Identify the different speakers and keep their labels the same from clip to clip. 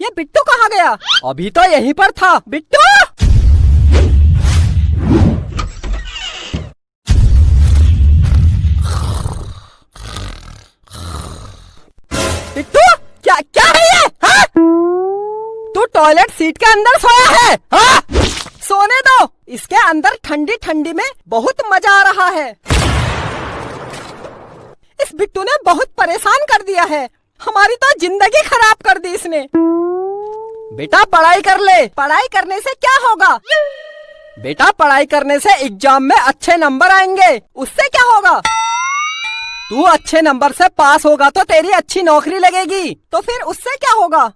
Speaker 1: ये बिट्टू कहाँ गया? अभी तो यहीं पर था। बिट्टू! बिट्टू, क्या क्या है ये? हाँ? तू टॉयलेट सीट के अंदर सोया है? हाँ? सोने दो, इसके अंदर ठंडी ठंडी में बहुत मजा आ रहा है। इस बिट्टू ने बहुत परेशान कर दिया है, हमारी तो जिंदगी खराब कर दी इसने। बेटा पढ़ाई कर ले। पढ़ाई करने से क्या होगा? बेटा पढ़ाई करने से एग्जाम में अच्छे नंबर आएंगे, उससे क्या होगा? तू अच्छे नंबर से पास होगा तो तेरी अच्छी नौकरी लगेगी, तो फिर उससे क्या होगा?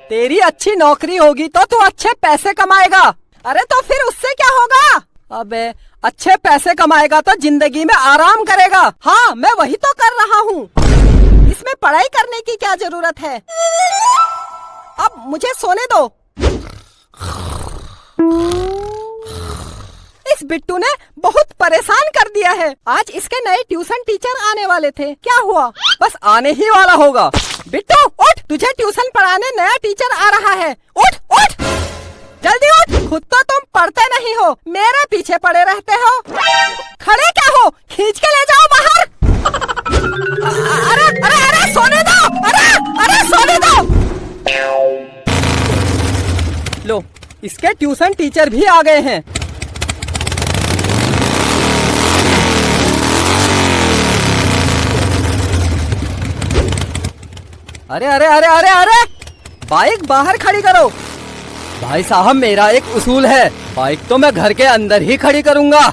Speaker 1: तेरी अच्छी नौकरी होगी तो तू अच्छे पैसे कमाएगा। अरे तो फिर उससे क्या होगा? अबे अच्छे पैसे कमाएगा तो जिंदगी में आराम करेगा। हाँ, मैं वही तो कर रहा हूँ। इसमें पढ़ाई करने की क्या जरूरत है? अब मुझे सोने दो। इस बिट्टू ने बहुत परेशान कर दिया है। आज इसके नए ट्यूशन टीचर आने वाले थे, क्या हुआ? बस आने ही वाला होगा। बिट्टू उठ, तुझे ट्यूशन पढ़ाने नया टीचर आ रहा है। उठ उठ, जल्दी उठ। खुद तो तुम पढ़ते नहीं हो, मेरे पीछे पड़े रहते हो। खड़े क्या हो? खींच के ले जाओ बाहर। अरे अरे अरे सोने दो। अरे अरे सोने दो। लो, इसके ट्यूशन टीचर भी आ गए हैं। अरे अरे अरे अरे अरे, बाइक बाहर खड़ी करो। भाई साहब, मेरा एक उसूल है, बाइक तो मैं घर के अंदर ही खड़ी करूंगा।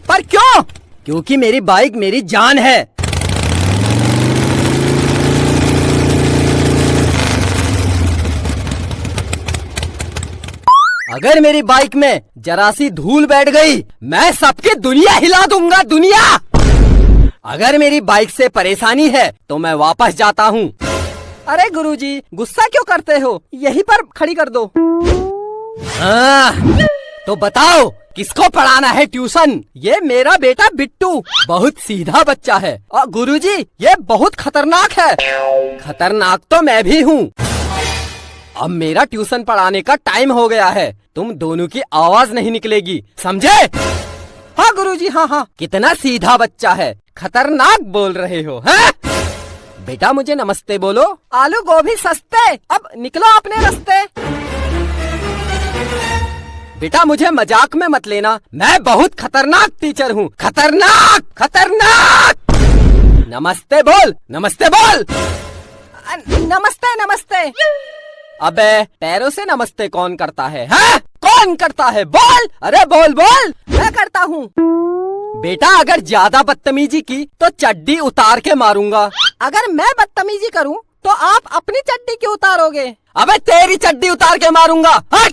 Speaker 1: पर क्यों? क्योंकि मेरी बाइक मेरी जान है। अगर मेरी बाइक में जरा सी धूल बैठ गई, मैं सबकी दुनिया हिला दूंगा, दुनिया। अगर मेरी बाइक से परेशानी है तो मैं वापस जाता हूँ। अरे गुरुजी, गुस्सा क्यों करते हो? यहीं पर खड़ी कर दो। तो बताओ, किसको पढ़ाना है ट्यूशन? ये मेरा बेटा बिट्टू बहुत सीधा बच्चा है। और गुरुजी, ये बहुत खतरनाक है। खतरनाक तो मैं भी हूँ। अब मेरा ट्यूशन पढ़ाने का टाइम हो गया है, तुम दोनों की आवाज नहीं निकलेगी, समझे? हाँ गुरुजी, हाँ हाँ। कितना सीधा बच्चा है, खतरनाक बोल रहे हो? हैं? बेटा मुझे नमस्ते बोलो। आलू गोभी सस्ते, अब निकलो अपने रास्ते। बेटा मुझे मजाक में मत लेना, मैं बहुत खतरनाक टीचर हूँ। खतरनाक खतरनाक। नमस्ते बोल, नमस्ते बोल। नमस्ते नमस्ते। अबे पैरों से नमस्ते कौन करता है? हाँ? कौन करता है? बोल। अरे बोल बोल। मैं करता हूँ। बेटा अगर ज्यादा बदतमीजी की तो चड्डी उतार के मारूंगा। अगर मैं बदतमीजी करूं तो आप अपनी चड्डी क्यों उतारोगे? अबे तेरी चड्डी उतार के मारूंगा। हट!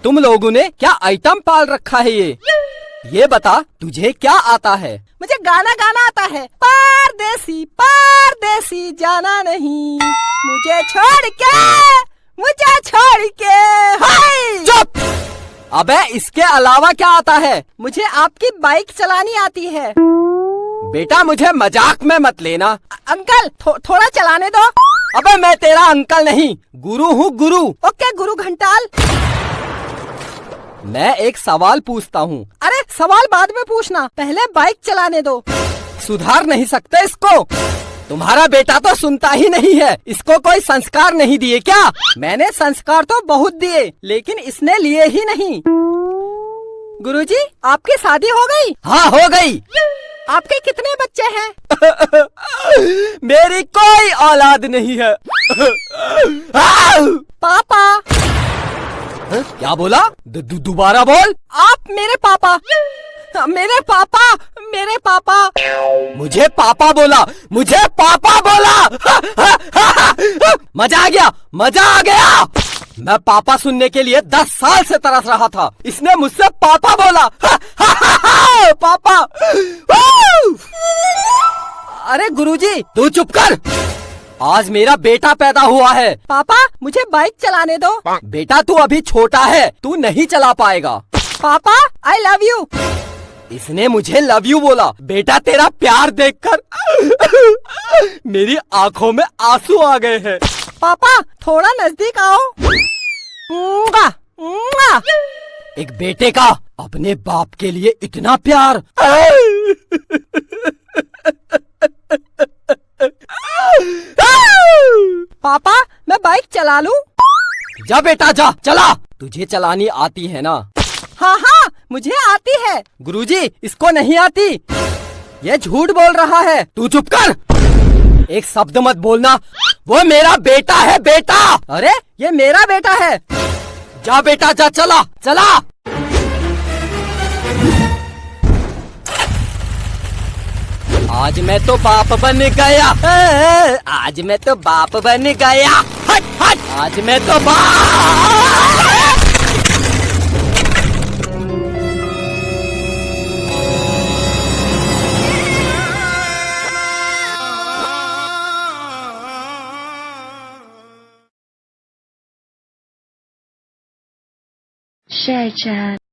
Speaker 1: तुम लोगों ने क्या आइटम पाल रखा है ये बता, तुझे क्या आता है? मुझे गाना गाना आता है। परदेसी परदेसी जाना नहीं, मुझे छोड़ के हाय। चुप! अबे इसके अलावा क्या आता है? मुझे आपकी बाइक चलानी आती है। बेटा मुझे मजाक में मत लेना। अंकल थोड़ा चलाने दो। अबे मैं तेरा अंकल नहीं, गुरु हूँ, गुरु। ओके गुरु घंटाल। मैं एक सवाल पूछता हूँ। अरे सवाल बाद में पूछना, पहले बाइक चलाने दो। सुधार नहीं सकते इसको? तुम्हारा बेटा तो सुनता ही नहीं है, इसको कोई संस्कार नहीं दिए क्या? मैंने संस्कार तो बहुत दिए, लेकिन इसने लिए ही नहीं। गुरुजी, आपकी शादी हो गई? हाँ हो गई। आपके कितने बच्चे हैं? मेरी कोई औलाद नहीं है। पापा। क्या बोला? दोबारा बोल। आप मेरे पापा। मेरे पापा, मेरे पापा। मुझे पापा बोला, मुझे पापा बोला। मजा आ गया, मजा आ गया। मैं पापा सुनने के लिए 10 साल से तरस रहा था, इसने मुझसे पापा बोला। पापा। अरे गुरुजी, तू चुप कर। आज मेरा बेटा पैदा हुआ है। पापा मुझे बाइक चलाने दो। बेटा तू अभी छोटा है, तू नहीं चला पाएगा। पापा आई लव यू। इसने मुझे लव यू बोला। बेटा तेरा प्यार देखकर मेरी आंखों में आंसू आ गए हैं। पापा थोड़ा नजदीक आओ। मुआ, मुआ। एक बेटे का अपने बाप के लिए इतना प्यार। पापा मैं बाइक चला लूं? जा बेटा जा, चला। तुझे चलानी आती है ना? हाँ हाँ मुझे आती है। गुरुजी इसको नहीं आती। ये झूठ बोल रहा है। तू चुप कर, एक शब्द मत बोलना। वो मेरा बेटा है, बेटा। अरे ये मेरा बेटा है। जा बेटा जा, चला चला। आज मैं तो बाप बन गया। आज मैं तो बाप बन गया। हट हट, आज मैं तो बाप।
Speaker 2: Share chat.